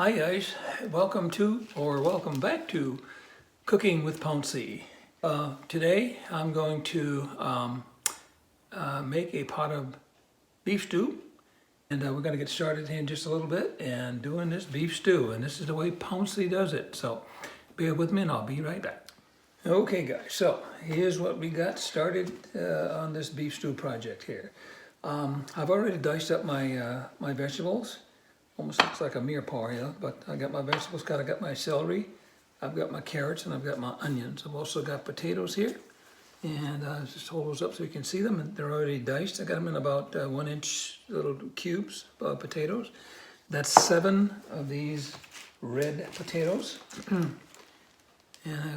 Hi guys, welcome to or welcome back to Cooking with Pouncy. Today I'm going to make a pot of beef stew, and we're going to get started in just a little bit and doing this beef stew, and this is the way Pouncy does it. So bear with me and I'll be right back. Okay guys, so here's what we got started on this beef stew project here. I've already diced up my vegetables. Almost looks like a mirepoix here, but I got my vegetables cut. I got my celery, I've got my carrots, and I've got my onions. I've also got potatoes here, and just hold those up so you can see them. And they're already diced. I got them in about 1 inch little cubes of potatoes. That's 7 of these red potatoes. And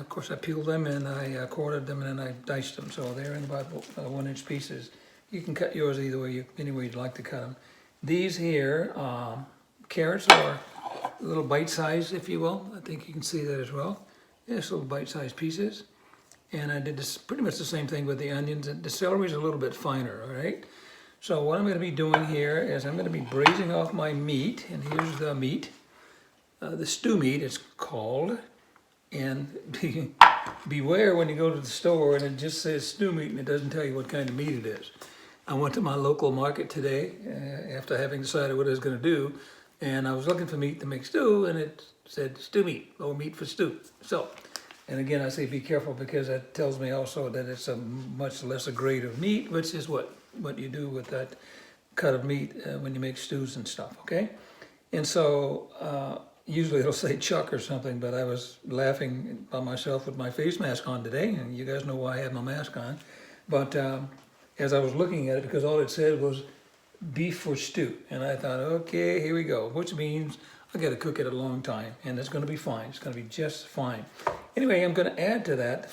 of course I peeled them and I quartered them and then I diced them. So they're in about 1 inch pieces. You can cut yours either way, any way you'd like to cut them. These here, carrots are a little bite-sized, if you will. I think you can see that as well. Just little bite-sized pieces. And I did this pretty much the same thing with the onions. The celery is a little bit finer, all right? So what I'm going to be doing here is I'm going to be braising off my meat. And here's the meat. The stew meat, it's called. And beware when you go to the store and it just says stew meat and it doesn't tell you what kind of meat it is. I went to my local market today after having decided what I was going to do. And I was looking for meat to make stew, and it said stew meat, or meat for stew. So, and again, I say be careful because that tells me also that it's a much lesser grade of meat, which is what you do with that cut of meat when you make stews and stuff, okay? And so, usually it'll say chuck or something, but I was laughing by myself with my face mask on today, and you guys know why I have my mask on. But as I was looking at it, because all it said was beef for stew, and I thought, okay, here we go, which means I got to cook it a long time, and it's going to be fine. It's going to be just fine. Anyway, I'm going to add to that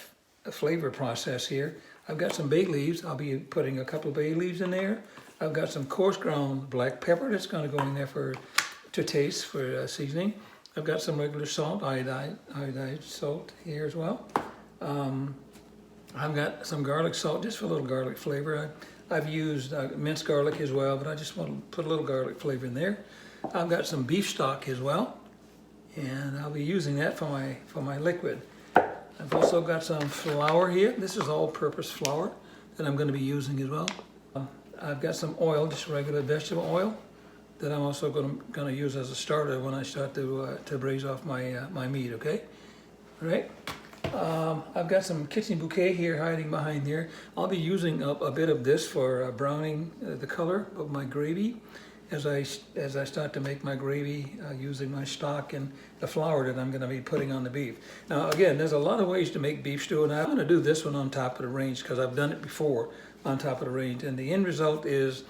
flavor process here. I've got some bay leaves. I'll be putting a couple of bay leaves in there. I've got some coarse ground black pepper that's going to go in there to taste for seasoning. I've got some regular salt, iodized salt here as well. I've got some garlic salt just for a little garlic flavor. I've used minced garlic as well, but I just want to put a little garlic flavor in there. I've got some beef stock as well, and I'll be using that for my liquid. I've also got some flour here. This is all-purpose flour that I'm going to be using as well. I've got some oil, just regular vegetable oil, that I'm also going to use as a starter when I start to braise off my meat. Okay, all right. I've got some kitchen bouquet here hiding behind there. I'll be using a bit of this for browning the color of my gravy as I start to make my gravy using my stock and the flour that I'm going to be putting on the beef. Now again, there's a lot of ways to make beef stew, and I'm going to do this one on top of the range because I've done it before on top of the range, and the end result is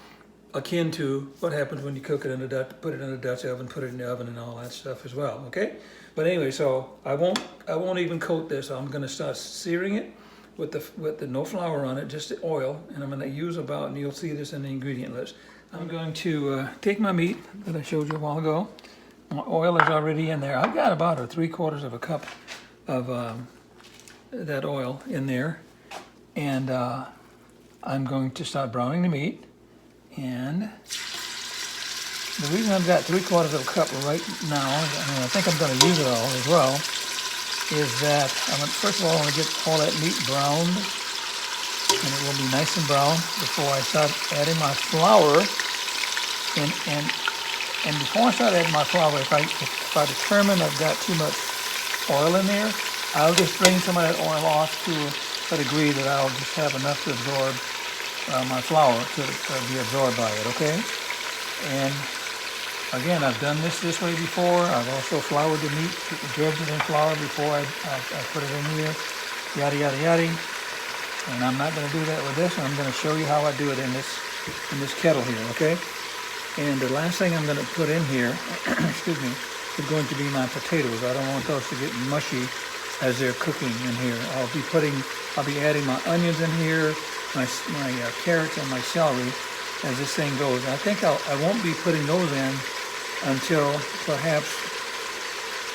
akin to what happens when you cook it in a Dutch, put it in a Dutch oven, put it in the oven and all that stuff as well, okay? But anyway, so I won't even coat this. I'm gonna start searing it with the no flour on it, just the oil, and I'm gonna use about, and you'll see this in the ingredient list. I'm going to take my meat that I showed you a while ago. My oil is already in there. I've got about 3/4 of a cup of that oil in there, and I'm going to start browning the meat. And the reason I've got 3/4 of a cup right now, and I think I'm going to use it all as well, is that first of all, I want to get all that meat browned, and it will be nice and brown before I start adding my flour. And before I start adding my flour, if I determine I've got too much oil in there, I'll just drain some of that oil off to a degree that I'll just have enough to absorb my flour to be absorbed by it, okay? And again, I've done this way before. I've also floured the meat, dredged it in flour before I put it in here, yada, yada, yada. And I'm not going to do that with this. I'm going to show you how I do it in this kettle here, okay? And the last thing I'm going to put in here, excuse me, is going to be my potatoes. I don't want those to get mushy as they're cooking in here. I'll be adding my onions in here, my carrots and my celery as this thing goes. I think I won't be putting those in until perhaps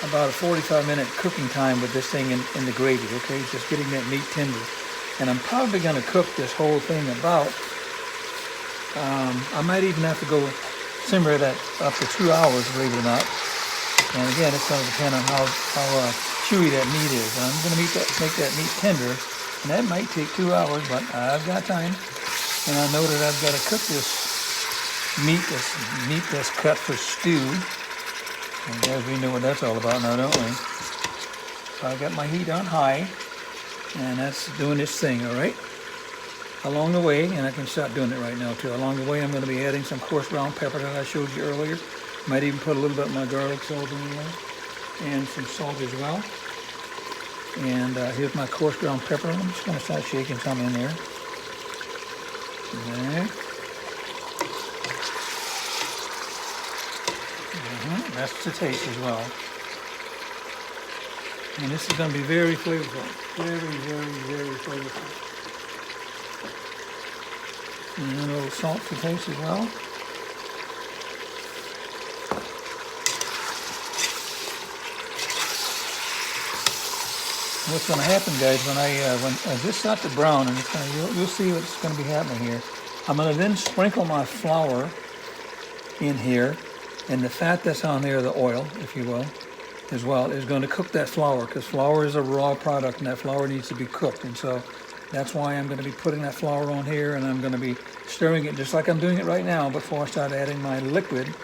about a 45-minute cooking time with this thing in the gravy, okay? Just getting that meat tender. And I'm probably going to cook this whole thing about, I might even have to go simmer that up to 2 hours, believe it or not. And again, it's going to depend on how chewy that meat is. And I'm going to make that meat tender, and that might take 2 hours, but I've got time. And I know that I've got to cook this meat that's cut for stew. And guys, we know what that's all about now, don't we? So I got my heat on high, and that's doing its thing, all right? Along the way, and I can start doing it right now too, along the way I'm going to be adding some coarse ground pepper that I showed you earlier. Might even put a little bit of my garlic salt in there, and some salt as well. And here's my coarse ground pepper. I'm just going to start shaking some in there. There. That's to taste as well. And this is going to be very flavorful. Very, very, very flavorful. And a little salt to taste as well. What's going to happen, guys, when this starts to brown, and you'll see what's going to be happening here. I'm going to then sprinkle my flour in here, and the fat that's on there, the oil, if you will, as well, is going to cook that flour, because flour is a raw product, and that flour needs to be cooked. And so that's why I'm going to be putting that flour on here, and I'm going to be stirring it just like I'm doing it right now before I start adding my liquid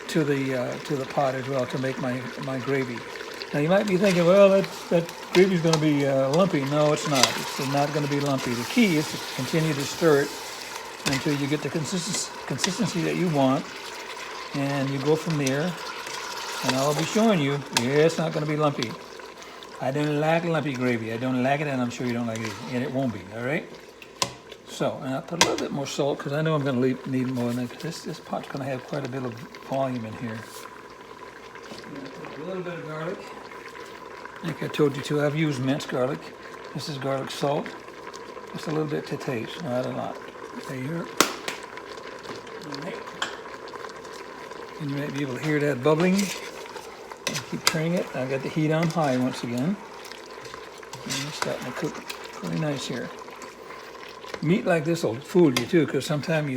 to the pot as well to make my gravy. Now you might be thinking, well, that gravy's going to be lumpy. No, it's not. It's not going to be lumpy. The key is to continue to stir it until you get the consistency that you want, and you go from there. And I'll be showing you, yeah, it's not going to be lumpy. I don't like lumpy gravy. I don't like it, and I'm sure you don't like it, and it won't be, all right? So, and I'll put a little bit more salt, because I know I'm going to need more than that. This pot's going to have quite a bit of volume in here. A little bit of garlic. Like I told you to, I've used minced garlic. This is garlic salt. Just a little bit to taste, not a lot. Okay, here. All right. And you might be able to hear that bubbling. I'll keep turning it. I've got the heat on high once again. And it's starting to cook really nice here. Meat like this will fool you too, because sometimes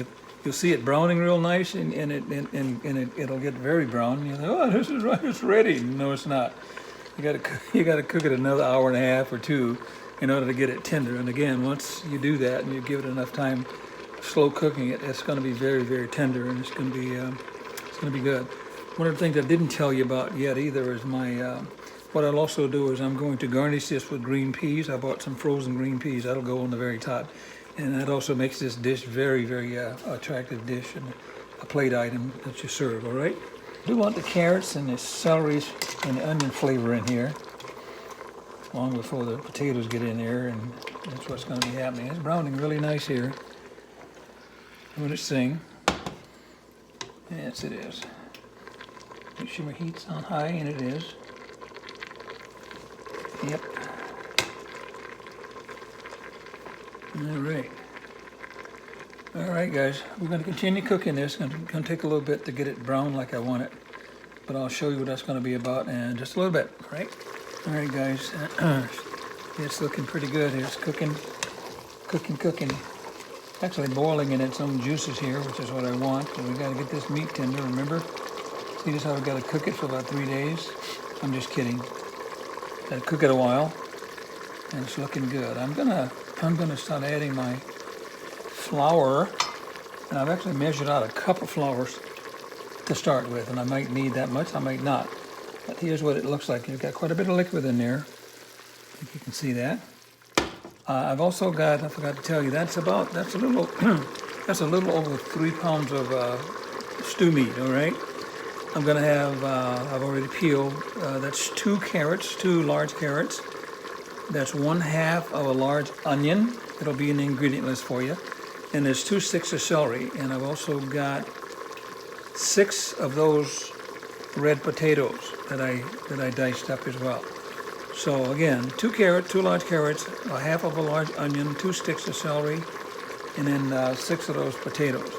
you'll see it browning real nice, and it'll get very brown. And you think, oh, this is right, it's ready. No, it's not. You gotta cook it another hour and a half or two in order to get it tender. And again, once you do that and you give it enough time, slow cooking it, it's going to be very, very tender, and it's going to be good. One of the things I didn't tell you about yet either is what I'll also do is I'm going to garnish this with green peas. I bought some frozen green peas. That'll go on the very top. And that also makes this dish very, very attractive dish and a plate item that you serve, all right? I do want the carrots and the celery and the onion flavor in here long before the potatoes get in there, and that's what's going to be happening. It's browning really nice here. Doing its thing. Yes, it is. Make sure my heat's on high, and it is. Yep. All right. All right, guys. We're going to continue cooking this. It's going to take a little bit to get it brown like I want it, but I'll show you what that's going to be about in just a little bit. All right. All right, guys. It's looking pretty good. It's cooking. Actually boiling in its own juices here, which is what I want. So we got to get this meat tender. Remember? See just how we got to cook it for about 3 days. I'm just kidding. Got to cook it a while, and it's looking good. I'm gonna start adding my flour, and I've actually measured out a cup of flour to start with, and I might need that much, I might not. But here's what it looks like. You've got quite a bit of liquid in there. I think you can see that. I've also got, I forgot to tell you, that's a little that's a little over 3 pounds of stew meat. All right. I'm gonna have, I've already peeled. That's 2 large carrots. That's 1/2 of a large onion. It'll be in the ingredient list for you. And there's 2 sticks of celery. And I've also got 6 of those red potatoes that I diced up as well. So again, 2 large carrots, 1/2 of a large onion, 2 sticks of celery, and then 6 of those potatoes.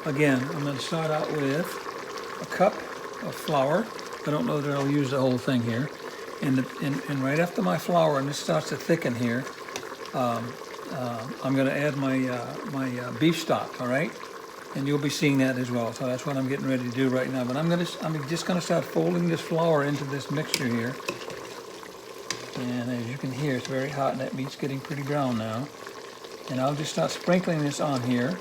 Again, I'm going to start out with a cup of flour. I don't know that I'll use the whole thing here. And right after my flour, and this starts to thicken here, I'm going to add my beef stock. All right. And you'll be seeing that as well. So that's what I'm getting ready to do right now. But I'm just gonna start folding this flour into this mixture here. And as you can hear, it's very hot and that meat's getting pretty brown now. And I'll just start sprinkling this on here.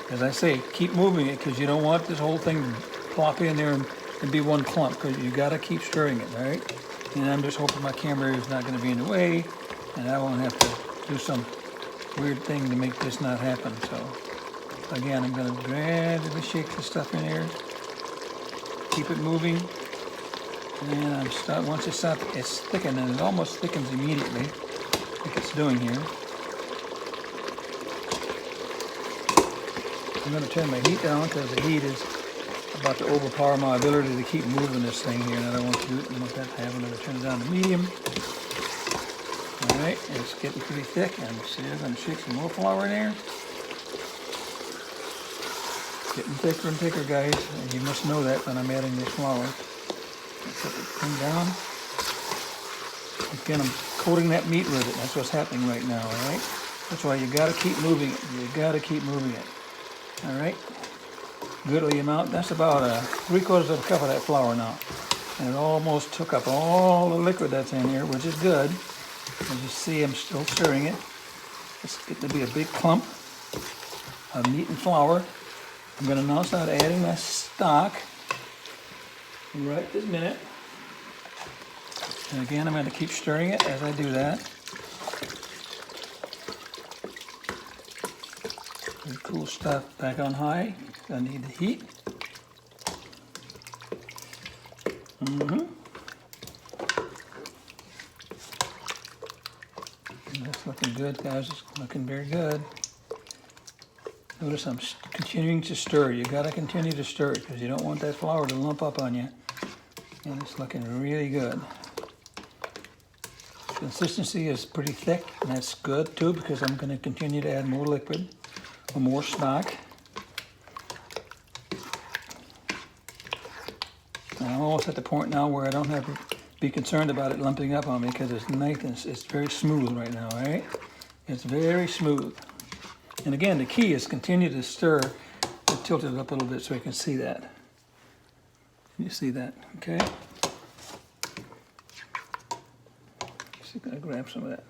As I say, keep moving it because you don't want this whole thing to plop in there and be one clump, because you gotta keep stirring it, right? And I'm just hoping my camera is not gonna be in the way and I won't have to do some weird thing to make this not happen. So again, I'm gonna gradually shake the stuff in here, keep it moving. And once it's thickened, and it almost thickens immediately, like it's doing here. I'm going to turn my heat down because the heat is about to overpower my ability to keep moving this thing here, and I don't want that to happen. I'm going to turn it down to medium. All right, it's getting pretty thick, and see, I'm going to shake some more flour in there. Getting thicker and thicker, guys, and you must know that when I'm adding this flour. Put the thing down. Again, I'm coating that meat with it. That's what's happening right now, all right? That's why you gotta keep moving it. You gotta keep moving it. All right? Goodly amount. That's about 3/4 of a cup of that flour now. And it almost took up all the liquid that's in here, which is good. As you see, I'm still stirring it. It's getting to be a big clump of meat and flour. I'm gonna now start adding my stock right this minute. And again, I'm going to keep stirring it as I do that. Very cool stuff. Back on high. I need the heat. That's looking good, guys. It's looking very good. Notice I'm continuing to stir. You got to continue to stir it because you don't want that flour to lump up on you. And it's looking really good. Consistency is pretty thick, and that's good too because I'm going to continue to add more liquid or more stock. And I'm almost at the point now where I don't have to be concerned about it lumping up on me because it's nice and it's very smooth right now, all right? It's very smooth. And again, the key is continue to stir and tilt it up a little bit so you can see that. You see that, okay? Just gonna grab some of that.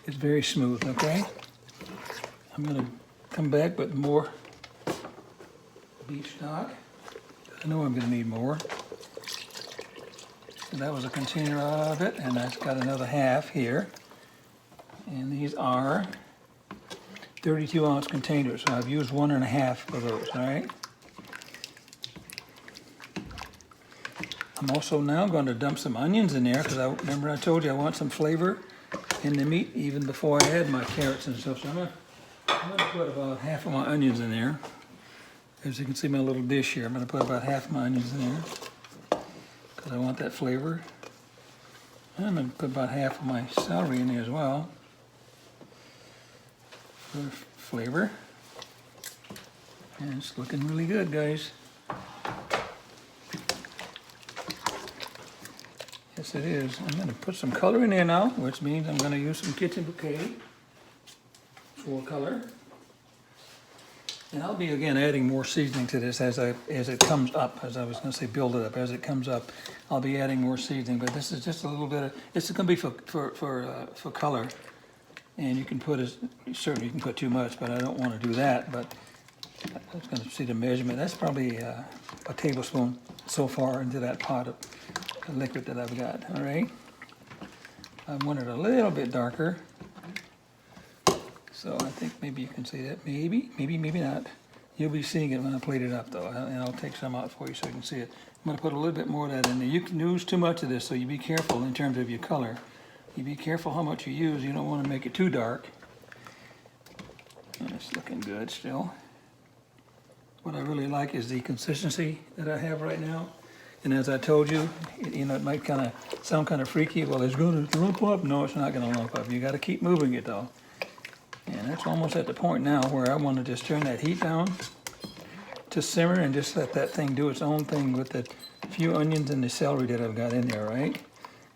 It's very smooth, okay? I'm gonna come back with more beef stock. I know I'm gonna need more. So that was a container of it, and I've got another half here. And these are 32-ounce containers, so I've used 1.5 of those, all right? I'm also now going to dump some onions in there because remember I told you I want some flavor in the meat even before I add my carrots and stuff. So I'm going to put about half of my onions in there. As you can see my little dish here, I'm going to put about half of my onions in there because I want that flavor. And I'm going to put about half of my celery in there as well for flavor. And it's looking really good, guys. Yes, it is. I'm going to put some color in there now, which means I'm going to use some kitchen bouquet for color. And I'll be again adding more seasoning to this as it comes up. As I was going to say, build it up as it comes up. I'll be adding more seasoning, but this is just a little bit of. This is going to be for color, and you can put certainly you can put too much, but I don't want to do that. But I was going to see the measurement. That's probably a tablespoon so far into that pot of the liquid that I've got. All right. I want it a little bit darker. So I think maybe you can see that. Maybe not. You'll be seeing it when I plate it up though, and I'll take some out for you so you can see it. I'm going to put a little bit more of that in there. You can use too much of this, so you be careful in terms of your color. You be careful how much you use. You don't want to make it too dark. And it's looking good still. What I really like is the consistency that I have right now. And as I told you, it might kind of sound kind of freaky. Well, it's going to lump up. No, it's not going to lump up. You got to keep moving it though. And that's almost at the point now where I want to just turn that heat down to simmer and just let that thing do its own thing with the few onions and the celery that I've got in there, right?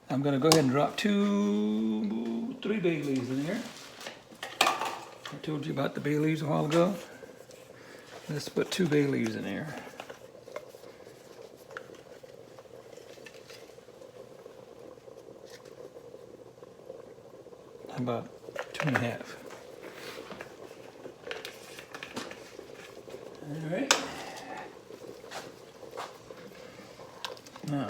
I'm going to go ahead and drop 3 bay leaves in there. I told you about the bay leaves a while ago. Let's put 2 bay leaves in there. About 2.5. All right. Now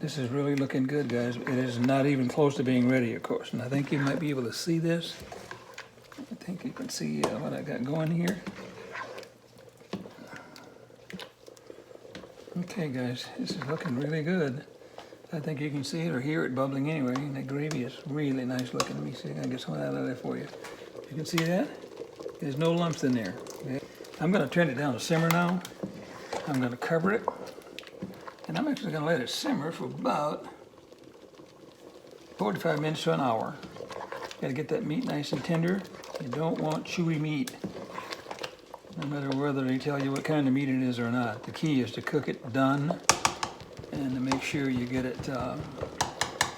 this is really looking good, guys. It is not even close to being ready, of course. And I think you might be able to see this. I think you can see what I got going here. Okay, guys, this is looking really good. I think you can see it or hear it bubbling anyway. And the gravy is really nice looking. Let me see if I can get some of that out of there for you. You can see that? There's no lumps in there. Okay. I'm going to turn it down to simmer now. I'm going to cover it. And I'm actually going to let it simmer for about 45 minutes to an hour. Got to get that meat nice and tender. You don't want chewy meat, no matter whether they tell you what kind of meat it is or not. The key is to cook it done and to make sure you get it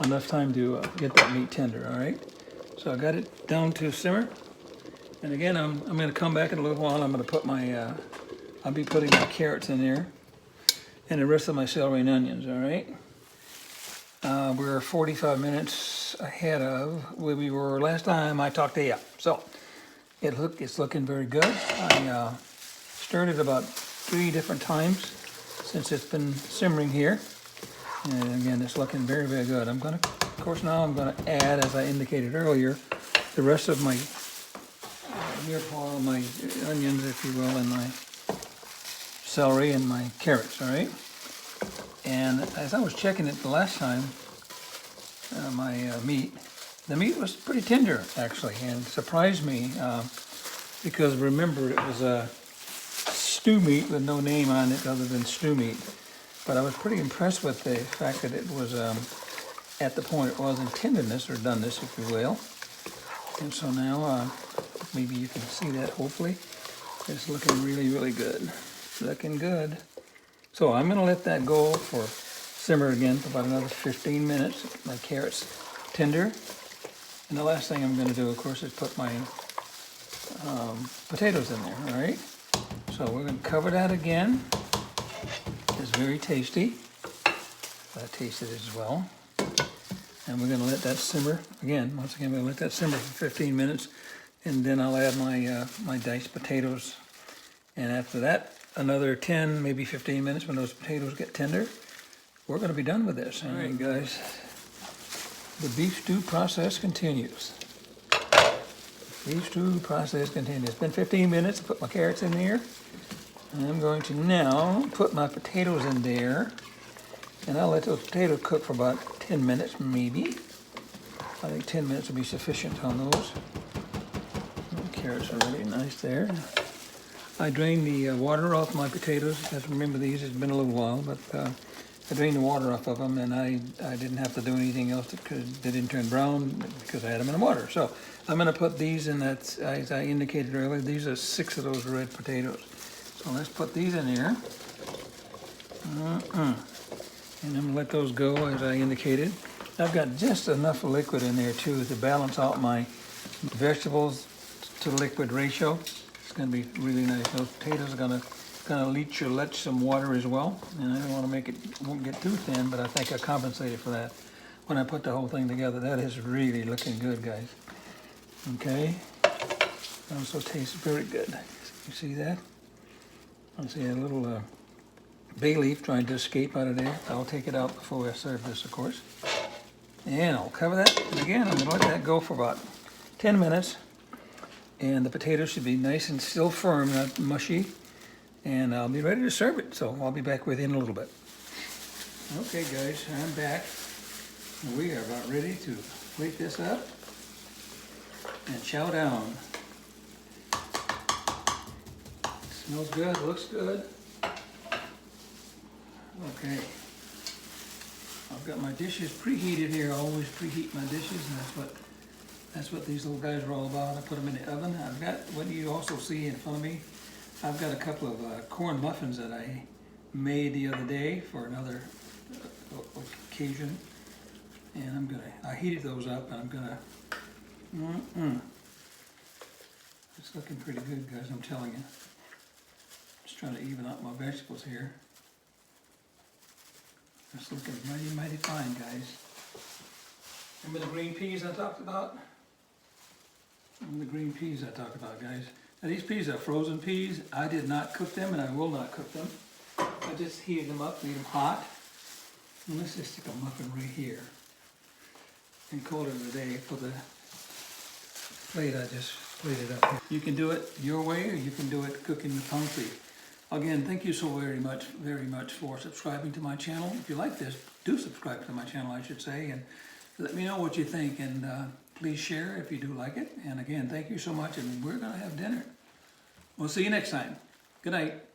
enough time to get that meat tender, all right? So I got it down to simmer. And again, I'm going to come back in a little while. I'm going to put my, I'll be putting my carrots in there and the rest of my celery and onions, all right? We're 45 minutes ahead of where we were last time I talked to you. So it's looking very good. I stirred it about 3 different times since it's been simmering here. And again, it's looking very, very good. Of course, now I'm going to add, as I indicated earlier, the rest of my my onions, if you will, and my celery and my carrots, all right? And as I was checking it the last time, the meat was pretty tender, actually, and surprised me because remember, it was a stew meat with no name on it other than stew meat. But I was pretty impressed with the fact that it was at the point it was in tenderness or doneness, if you will. And so now, maybe you can see that, hopefully. It's looking really, really good. Looking good. So I'm going to let that go for simmer again for about another 15 minutes. My carrots tender. And the last thing I'm going to do, of course, is put my potatoes in there, all right? So we're going to cover that again. It's very tasty. I tasted it as well. And we're going to let that simmer again. Once again, we're going to let that simmer for 15 minutes. And then I'll add my, my diced potatoes. And after that, another 10, maybe 15 minutes when those potatoes get tender, we're going to be done with this. All right, guys. The beef stew process continues. Beef stew process continues. It's been 15 minutes. I put my carrots in there. And I'm going to now put my potatoes in there. And I'll let those potatoes cook for about 10 minutes, maybe. I think 10 minutes will be sufficient on those. The carrots are really nice there. I drained the water off my potatoes. Because remember, these, it's been a little while, but I drained the water off of them, and I didn't have to do anything else because they didn't turn brown because I had them in the water. So I'm going to put these in that, as I indicated earlier, these are 6 of those red potatoes. So let's put these in here. And I'm going to let those go as I indicated. I've got just enough liquid in there too to balance out my vegetables to liquid ratio. It's going to be really nice. Those potatoes are going to leach some water as well. And I don't want to make it, won't get too thin, but I think I compensated for that when I put the whole thing together. That is really looking good, guys. Okay. Also tastes very good. You see that? I see a little bay leaf trying to escape out of there. I'll take it out before I serve this, of course. And I'll cover that. And again, I'm going to let that go for about 10 minutes. And the potatoes should be nice and still firm, not mushy. And I'll be ready to serve it. So I'll be back with you in a little bit. Okay, guys, I'm back. We are about ready to plate this up and chow down. Smells good, looks good. Okay. I've got my dishes preheated here. I always preheat my dishes, and that's what these little guys are all about. I put them in the oven. I've got what you also see in front of me. I've got a couple of corn muffins that I made the other day for another occasion, and I heated those up, and I'm gonna. It's looking pretty good, guys. I'm telling you. trying to even out my vegetables here. It's looking mighty, mighty fine, guys. Remember the green peas I talked about? Remember the green peas I talked about, guys? Now these peas are frozen peas. I did not cook them and I will not cook them. I just heated them up, made them hot. And let's just stick a muffin right here. And call it a day for the plate I just plated up here. You can do it your way or you can do it cooking with Pouncy. Again, thank you so very much for subscribing to my channel. If you like this, do subscribe to my channel, I should say, and let me know what you think, and please share if you do like it. And again, thank you so much, and we're gonna have dinner. We'll see you next time. Good night.